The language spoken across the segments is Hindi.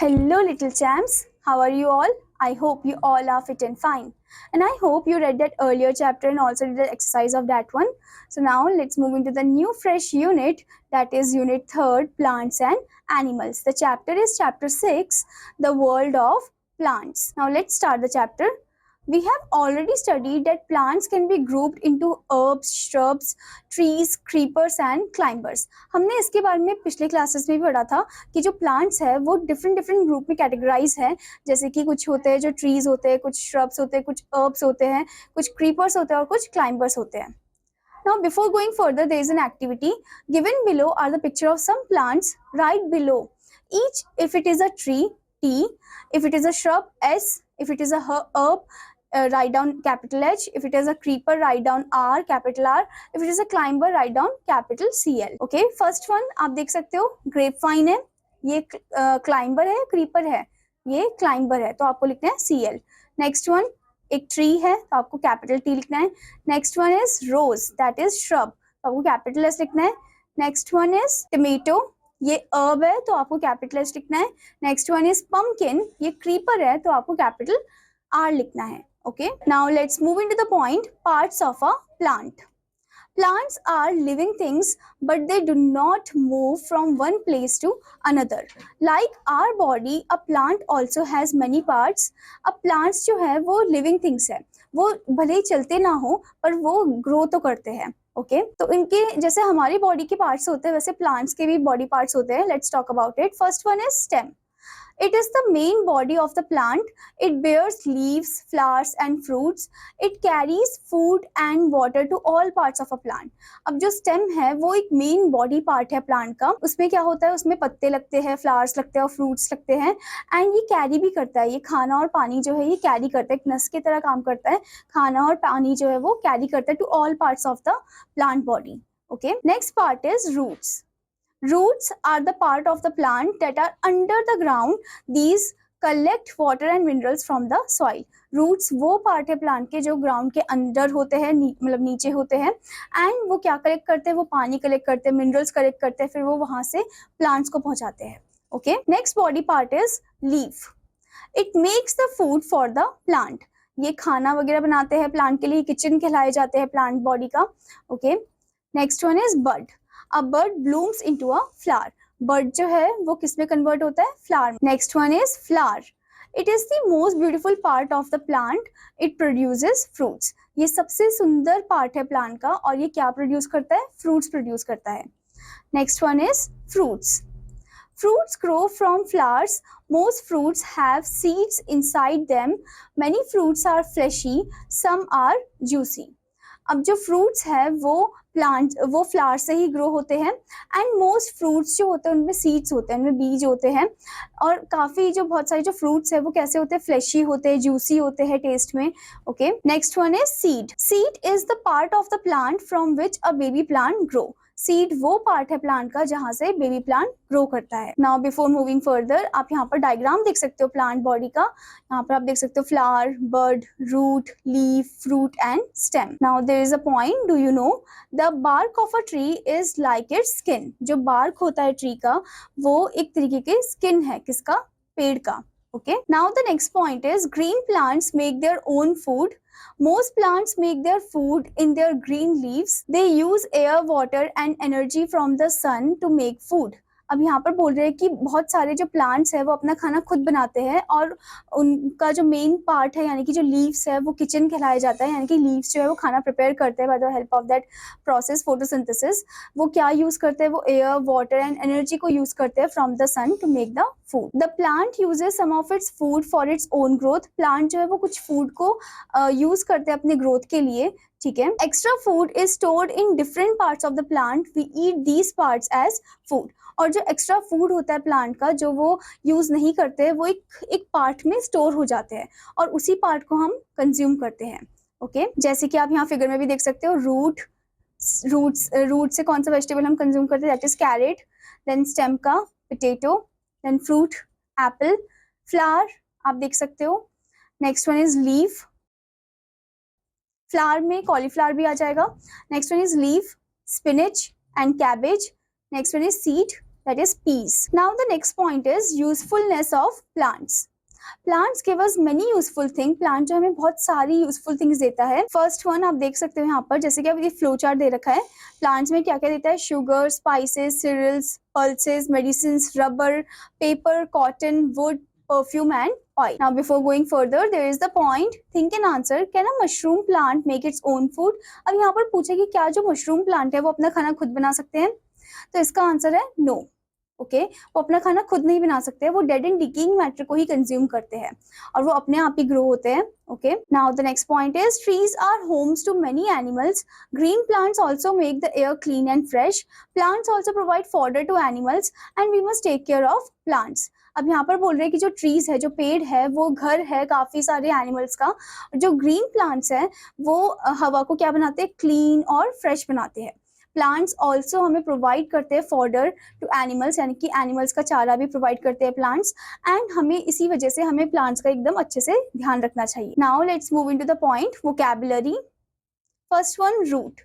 Hello, little champs. How are you all? I hope you all are fit and fine. And I hope you read that earlier chapter and also did the exercise of that one. So now let's move into the new fresh unit, that is unit 3rd, plants and animals. The chapter is chapter 6, the world of plants. Now let's start the chapter. We have already studied that plants can be grouped into herbs, shrubs, trees, creepers and climbers. हमने इसके बारे में पिछले क्लासेस में भी पढ़ा था कि जो प्लांट्स है वो डिफरेंट ग्रुप में कैटेगराइज है, जैसे कि कुछ होते हैं जो ट्रीज होते हैं, कुछ श्रब्स होते हैं, कुछ हर्ब्स होते हैं, कुछ क्रीपर्स होते हैं और कुछ क्लाइंबर्स होते हैं. Now before going further, there is an activity. Given below are the picture of some plants. Write below each. If it is a tree, T. If it is a shrub, S. If it is a herb, write down capital H. If it is a creeper, write down R, capital R. If it is a climber, write down capital CL. Okay, first one आप देख सकते हो grapevine है, ये climber है, creeper है, ये climber है, तो आपको लिखना है CL. Next one एक ट्री है तो आपको कैपिटल टी लिखना है. Next one is rose, that is shrub, तो आपको कैपिटल एस लिखना है. नेक्स्ट वन इज टमेटो, ये अर्ब है तो आपको कैपिटल एस लिखना है. नेक्स्ट वन इज पम्पकिन, ये क्रीपर है तो आपको कैपिटल आर लिखना है. Okay, now let's move into the point. Parts of a plant. Plants are living things, but they do not move from one place to another. Like our body, a plant also has many parts. अब plants जो है वो living things है, वो भले ही चलते ना हो पर वो grow तो करते हैं. ओके, तो इनके जैसे हमारी बॉडी के पार्ट्स होते हैं वैसे प्लांट्स के भी बॉडी पार्ट्स होते हैं. Let's talk about it. First one is stem. It is the main body of the plant. It bears leaves, flowers and fruits. It carries food and water to all parts of a plant. अब जो stem है वो एक main body part है plant का. उसमें क्या होता है, उसमें पत्ते लगते हैं, flowers लगते हैं और fruits लगते हैं. And ये carry भी करता है, ये खाना और पानी जो है ये carry करता है, एक नस की तरह काम करता है. खाना और पानी जो है वो carry करता है to all parts of the plant body. Okay. Next part is roots. Roots are the part of the plant that are under the ground. These collect water and minerals from the soil. Roots वो पार्ट है प्लांट के जो ग्राउंड के अंदर होते हैं, मतलब नीचे होते हैं. एंड वो क्या कलेक्ट करते हैं, वो पानी कलेक्ट करते हैं, मिनरल्स कलेक्ट करते हैं, फिर वो वहां से प्लांट्स को पहुंचाते हैं. Okay, next body part is leaf. It makes the food for the plant. ये खाना वगैरह बनाते हैं प्लांट के लिए, किचन कहलाए जाते हैं प्लांट बॉडी का. Okay, next one is bud. A bud blooms into a flower. Bud जो है वो किस में कन्वर्ट होता है, flower. Next one is flower. It is the most beautiful part of the plant. It produces fruits. ये सबसे सुंदर पार्ट है प्लांट का और ये क्या प्रोड्यूस करता है, फ्रूट्स प्रोड्यूस करता है. Next one is fruits. Fruits grow from flowers. Most fruits have seeds inside them. Many fruits are fleshy. Some are juicy. अब जो फ्रूट्स है वो प्लांट वो फ्लावर से ही ग्रो होते हैं. एंड मोस्ट फ्रूट्स जो होते हैं उनमें सीड्स होते हैं, उनमें बीज होते हैं. और काफी जो बहुत सारे जो फ्रूट्स है वो कैसे होते हैं, फ्लेशी होते हैं, जूसी होते हैं टेस्ट में. Okay, next one is seed. Seed is the part of the plant from which a baby plant grow. Seed वो पार्ट है प्लांट का जहां से बेबी प्लांट ग्रो करता है. नाउ बिफोर मूविंग फर्दर, आप यहाँ पर डायग्राम देख सकते हो प्लांट बॉडी का. यहाँ पर आप देख सकते हो flower, bird, root, leaf, fruit and stem. Now there is a point. Do you know the bark of a tree is like its skin. जो बार्क होता है ट्री का वो एक तरीके के स्किन है, किसका, पेड़ का. Okay, now the next point is green plants make their own food. Most plants make their food in their green leaves. They use air, water and energy from the sun to make food. अब यहाँ पर बोल रहे हैं कि बहुत सारे जो प्लांट्स है वो अपना खाना खुद बनाते हैं और उनका जो मेन पार्ट है यानी कि जो लीव्स है वो किचन कहलाया जाता है. यानी कि लीव्स जो है वो खाना प्रिपेयर करते हैं by the help of that process photosynthesis. वो क्या यूज करते हैं, वो एयर, वाटर एंड एनर्जी को यूज करते हैं from the sun to make the food. The plant uses some of its food for its own growth. Plant जो है वो कुछ फूड को यूज करते हैं अपने ग्रोथ के लिए. ठीक है, extra food is stored in different parts of the plant. We eat these parts as food. और जो एक्स्ट्रा फूड होता है प्लांट का जो वो यूज नहीं करते वो एक पार्ट में स्टोर हो जाते हैं और उसी पार्ट को हम कंज्यूम करते हैं. ओके, जैसे कि आप यहाँ फिगर में भी देख सकते हो, रूट से कौन सा वेजिटेबल हम कंज्यूम करते हैं, that is carrot. Then stem का potato, then fruit apple. Flower आप देख सकते हो. Next one is leaf. Flower में कॉलीफ्लावर भी आ जाएगा. Next one is leaf, spinach and cabbage. Next one is seed, that is peas. Now the next point is usefulness of plants. Plants give us many useful things. Plant जो हमें बहुत सारी यूजफुल थिंग्स देता है. फर्स्ट वन आप देख सकते हो यहाँ पर, जैसे कि अब ये फ्लो चार्ट दे रखा है. प्लांट्स में क्या क्या देता है? Sugar, spices, cereals, pulses, medicine, rubber, paper, cotton, wood, perfume and oil. Now before going further, there is the point, think and answer. Can a mushroom plant make its own food? अब यहाँ पर पूछे कि क्या जो मशरूम प्लांट है वो अपना खाना खुद बना सकते हैं? तो इसका आंसर है नो. ओके, वो अपना खाना खुद नहीं बना सकते, वो डेड एंड डिकेइंग मैटर को ही कंज्यूम करते हैं और वो अपने आप ही ग्रो होते हैं. Okay, now the next point is trees are homes to many animals. Green plants also make the air clean and fresh. Plants also provide fodder to animals and we must take care of plants. अब यहाँ पर बोल रहे हैं कि जो ट्रीज है, जो पेड़ है, वो घर है काफी सारे एनिमल्स का. जो ग्रीन प्लांट्स है वो हवा को क्या बनाते हैं? क्लीन और फ्रेश बनाते हैं. प्लांट्स ऑल्सो हमें प्रोवाइड करते हैं फॉडर टू एनिमल्स, यानी कि एनिमल्स का चारा भी प्रोवाइड करते हैं प्लांट्स. एंड हमें इसी वजह से हमें प्लांट्स का एकदम अच्छे से ध्यान रखना चाहिए. Now let's move into the point vocabulary. First one, root,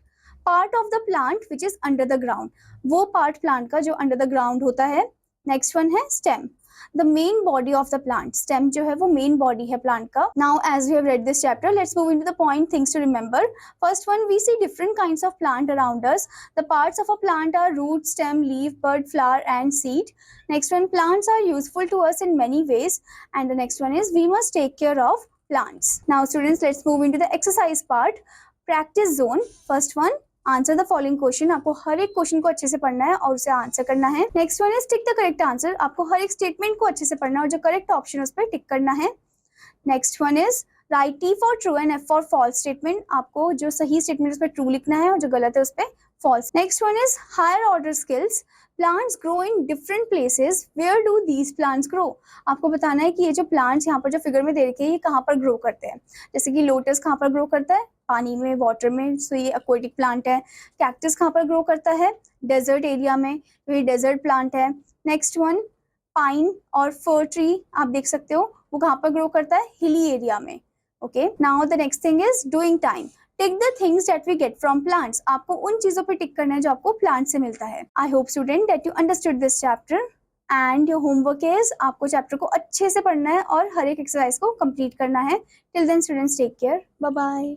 part of the plant which is under the ground. वो पार्ट प्लांट का जो अंडर द ग्राउंड होता है. नेक्स्ट वन है stem, the main body of the plant. Stem जो है वो main body है plant का. Now as we have read this chapter, let's move into the point things to remember. First one, we see different kinds of plant around us. The parts of a plant are root, stem, leaf, bud, flower and seed. Next one, plants are useful to us in many ways. And the next one is we must take care of plants. Now students, let's move into the exercise part. Practice zone. First one, answer the following question. आपको हर एक क्वेश्चन को अच्छे से पढ़ना है और उसे आंसर करना है. Next one is tick the correct answer. आपको हर एक स्टेटमेंट को अच्छे से पढ़ना है और जो करेक्ट ऑप्शन है उस पर टिक करना है. Next one is write T for true and F for false statement. आपको जो सही स्टेटमेंट उस पर ट्रू लिखना है और जो गलत है उस पर false. Next one is higher order skills. Plants grow in different places. Where do these plants grow. आपको बताना है कि ये जो प्लांट्स यहाँ पर जो फिगर में दे रखे हैं ये कहाँ पर ग्रो करते हैं. जैसे कि लोटस कहाँ पर ग्रो करता है? पानी में, वाटर में, सो ये एक्वेटिक प्लांट है. कैक्टस कहाँ पर ग्रो करता है? डेजर्ट एरिया में, तो ये डेजर्ट प्लांट है. नेक्स्ट वन, पाइन और फर ट्री आप देख सकते हो, वो कहाँ पर ग्रो करता है? हिली एरिया में. Okay, now the next thing is doing time. Tick the things that we get from plants. आपको उन चीजों पे टिक करना है जो आपको प्लांट से मिलता है. I hope student that you understood this chapter and your homework is आपको चैप्टर को अच्छे से पढ़ना है और हर एक एक्सरसाइज को कंप्लीट करना है. Till then students, take care, bye bye.